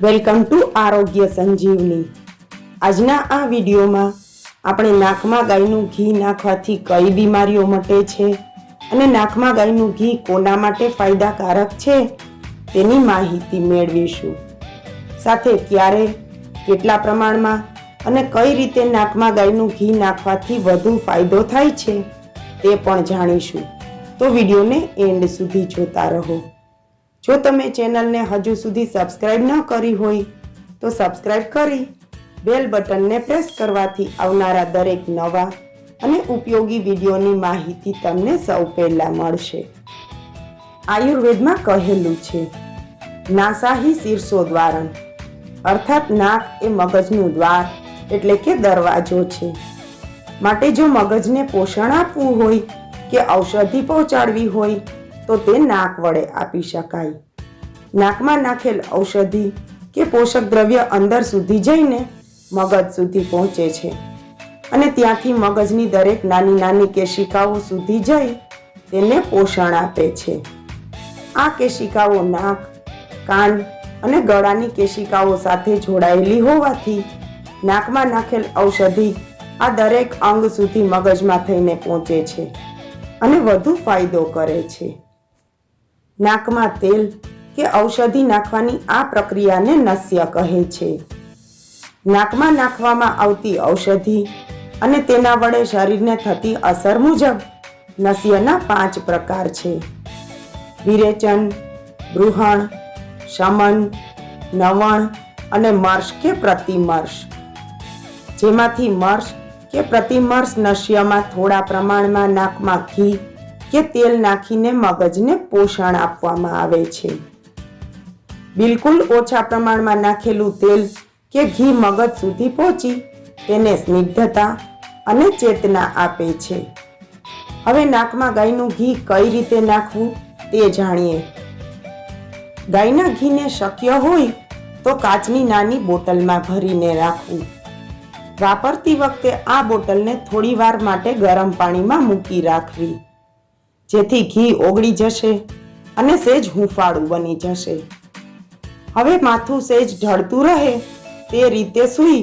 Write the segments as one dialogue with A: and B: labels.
A: Welcome to આરોગ્ય સંજીવની। આજના આ વિડીયોમાં આપણે નાકમાં ગાયનું ઘી નાખવાથી કઈ બીમારીઓ મટે છે અને નાકમાં ગાયનું ઘી કોના માટે ફાયદાકારક છે તેની માહિતી મેળવીશું। સાથે ક્યારે, કેટલા પ્રમાણમાં અને કઈ રીતે નાકમાં ગાયનું ઘી નાખવાથી વધુ ફાયદો થાય છે તે પણ જાણીશું। તો વિડીયોને એન્ડ સુધી જોતા રહો। જો તમે ચેનલને હજુ સુધી સબસ્ક્રાઇબ ન કરી હોય તો સબસ્ક્રાઇબ કરી બેલ બટનને પ્રેસ કરવાથી આવનારા દરેક નવા અને ઉપયોગી વિડીયોની માહિતી તમને સૌ પહેલા મળશે। આયુર્વેદમાં કહેલું છે, નાસાહી શીર્ષો દ્વારમ, અર્થાત નાક એ મગજનું દ્વાર એટલે કે દરવાજો છે। માટે જો મગજને પોષણ આપવું હોય કે ઔષધિ પહોંચાડવી હોય તો તે નાક વડે આપી શકાય। નાકમાં નાખેલ ઔષધિ કે પોષક દ્રવ્ય અંદર સુધી જઈને મગજ સુધી પહોંચે છે અને ત્યાંથી મગજની દરેક નાની નાની કેશિકાઓ સુધી જઈ તેને પોષણ આપે છે। આ કેશિકાઓ નાક, કાન અને ગળાની કેશિકાઓ સાથે જોડાયેલી હોવાથી નાકમાં નાખેલ ઔષધિ આ દરેક અંગ સુધી મગજમાં થઈને પહોંચે છે અને વધુ ફાયદો કરે છે। નાકમાં તેલ કે ઔષધિ નાખવાની આ પ્રક્રિયાને નસ્ય કહે છે। નાકમાં નાખવામાં આવતી ઔષધિ અને તેના વડે શરીરને થતી અસર મુજબ નસ્યના 5 પ્રકાર છે: વિરેચન, બૃહણ, શમન, નવણ અને મર્શ કે પ્રતિમર્શ। જેમાંથી મર્શ કે પ્રતિમર્શ નસ્યમાં થોડા પ્રમાણમાં નાકમાં ઘી કે તેલ નાખીને મગજને પોષણ આપવામાં આવે છે। બિલકુલ ઓછા પ્રમાણમાં નાખેલું તેલ કે ઘી મગજ સુધી પહોંચી તેને સ્નિગ્ધતા અને ચેતના આપે છે। હવે નાકમાં ગાયનું ઘી કઈ રીતે નાખવું તે જાણીએ। ગાયના ઘીને શક્ય હોય તો કાચની નાની બોટલમાં ભરીને રાખવું। વાપરતી વખતે આ બોટલને થોડી વાર માટે ગરમ પાણીમાં મૂકી રાખવી, જેથી ઘી ઓગળી જશે અને સેજ હૂંફાળું બની જશે। હવે માથું સેજ ઢળતું રહે તે રીતે સૂઈ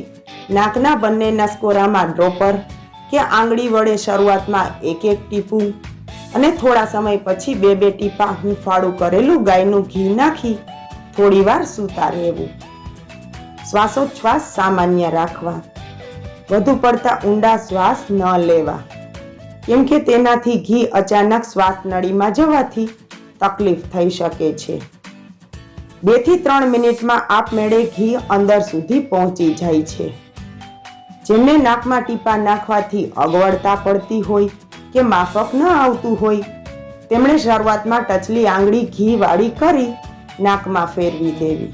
A: નાકના બંને નસકોરામાં ડ્રોપર કે આંગળી વડે શરૂઆતમાં 1-1 ટીપું અને થોડા સમય પછી 2-2 ટીપા હૂંફાળું કરેલું ગાયનું ઘી નાખી થોડી વાર સૂતા રહેવું। શ્વાસોચ્છ્વાસ સામાન્ય રાખવા, વધુ પડતા ઊંડા શ્વાસ ન લેવા, કેમ કે તેનાથી ઘી અચાનક શ્વાસ નળીમાં જવાથી તકલીફ થઈ શકે છે। 2 થી 3 મિનિટમાં આપમેળે ઘી અંદર સુધી પહોંચી જાય છે। જેમને નાકમાં ટીપા નાખવાથી અગવડતા પડતી હોય કે માફક ન આવતું હોય તેમણે શરૂઆતમાં ટચલી આંગળી ઘી વાળી કરી નાકમાં ફેરવી દેવી,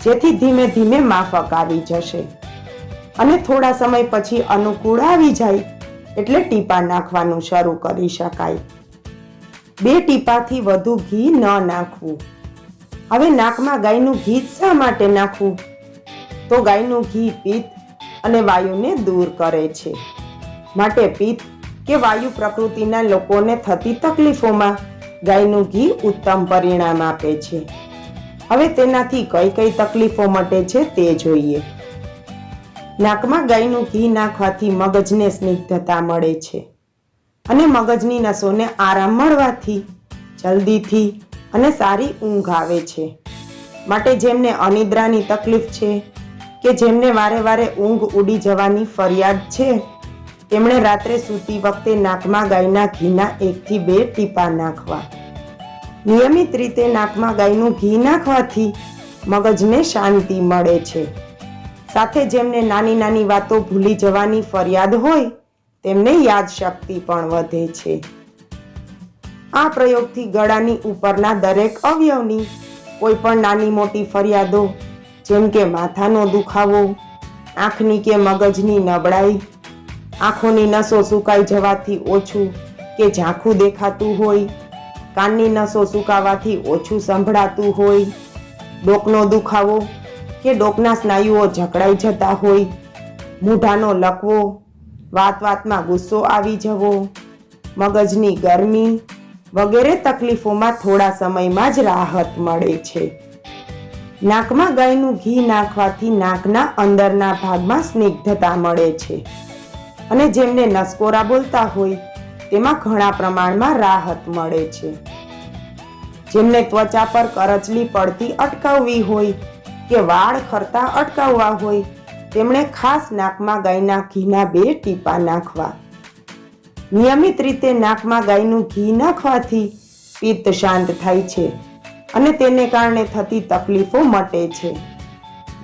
A: જેથી ધીમે ધીમે માફક આવી જશે અને થોડા સમય પછી અનુકૂળ આવી જાય એટલે ટીપા નાખવાનું શરૂ કરી શકાય। 2 ટીપાથી વધુ ઘી ન નાખવું। હવે નાકમાં ગાયનું ઘી શા માટે નાખવું? તો ગાયનું ઘી પિત્ત અને વાયુને દૂર કરે છે। માટે પિત્ત કે વાયુ પ્રકૃતિના લોકોને થતી તકલીફોમાં ગાયનું ઘી ઉત્તમ પરિણામ આપે છે। હવે તેનાથી કઈ કઈ તકલીફો મટે છે તે જોઈએ। નાકમાં ગાયનું ઘી નાખવાથી મગજને સ્નિગ્ધતા મળે છે અને મગજની નસોને આરામ મળવાથી જલ્દીથી અને સારી ઊંઘ આવે છે। માટે જેમને અનિદ્રાની તકલીફ છે કે જેમને વારે વારે ઊંઘ ઉડી જવાની ફરિયાદ છે તેમણે રાત્રે સૂતી વખતે નાકમાં ગાયના ઘીના 1 થી 2 ટીપા નાખવા। નિયમિત રીતે નાકમાં ગાયનું ઘી નાખવાથી મગજને શાંતિ મળે છે। સાથે જેમને નાની નાની વાતો ભૂલી જવાની ફરિયાદ હોય તેમને યાદશક્તિ પણ વધે છે। આ પ્રયોગથી ગળાની ઉપરના દરેક અવયવની કોઈ પણ નાની મોટી ફરિયાદો જેમ કે માથાનો દુખાવો, આંખની કે મગજની નબળાઈ, આંખોની નસો સુકાઈ જવાથી ઓછું કે ઝાંખું દેખાતું હોય, કાનની નસો સુકાવાથી ઓછું સંભળાતું હોય, ડોકનો દુખાવો કે ડોકના સ્નાયુઓ જકડાઈ જતા હોય, મૂઢાનો લકવો, વાતમાં ગુસ્સો આવી જવો, મગજની ગરમી વગેરે તકલીફોમાં થોડા સમયમાં જ રાહત મળે છે। નાકમાં ગાયનું ઘી નાખવાથી નાકના અંદરના ભાગમાં સ્નિગ્ધતા મળે છે અને જેમને નસકોરા બોલતા હોય તેમાં ઘણા પ્રમાણમાં રાહત મળે છે. જેમને ત્વચા પર કરચલી પડતી અટકાવવી હોય કે વાળ ખરતા અટકાવવા હોય તેમણે ખાસ નાકમાં ગાયના ઘીના 2 ટીપા નાખવા. નિયમિત રીતે નાકમાં ગાયનું ઘી નાખવાથી પિત્ત શાંત થાય છે અને તેને કારણે થતી તકલીફો મટે છે.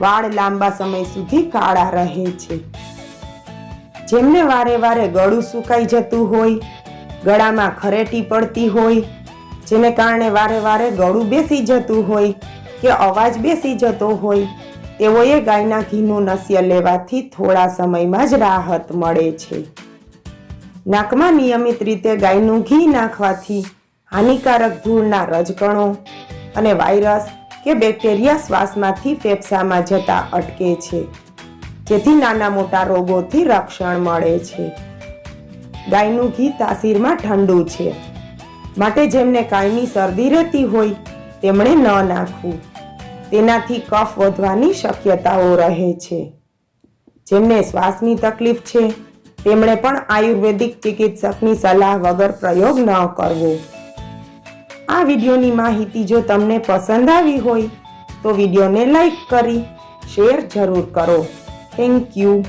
A: વાળ લાંબા સમય સુધી કાળા રહે છે. જેમને વારે વારે ગળું સુકાઈ જતું હોય, ગળામાં ખરેટી પડતી હોય, જેને કારણે વારે વારે ગળું બેસી જતું હોય કે અવાજ બેસી જતો હોય, તેઓએ ગાયના ઘીનું નસ્ય લેવાથી થોડા સમયમાં જ રાહત મળે છે. નાકમાં નિયમિત રીતે ગાયનું ઘી નાખવાથી હાનિકારક ધૂળના રજકણો અને વાયરસ કે બેક્ટેરિયા શ્વાસમાંથી ફેફસામાં જતા અટકે છે, જેથી નાના મોટા રોગોથી રક્ષણ મળે છે. ગાયનું ઘી તાસીરમાં ઠંડુ છે, માટે જેમને કાયમી શરદી રહેતી હોય તેમણે ન નાખવું. તેનાથી કફ વધવાની શક્યતાઓ રહે છે. જેમને શ્વાસની તકલીફ છે તેમણે પણ આયુર્વેદિક ચિકિત્સકની સલાહ વગર પ્રયોગ ન કરવો. આ વિડીયોની માહિતી જો તમને પસંદ આવી હોય તો વિડીયોને લાઈક કરી શેર જરૂર કરો. Thank you.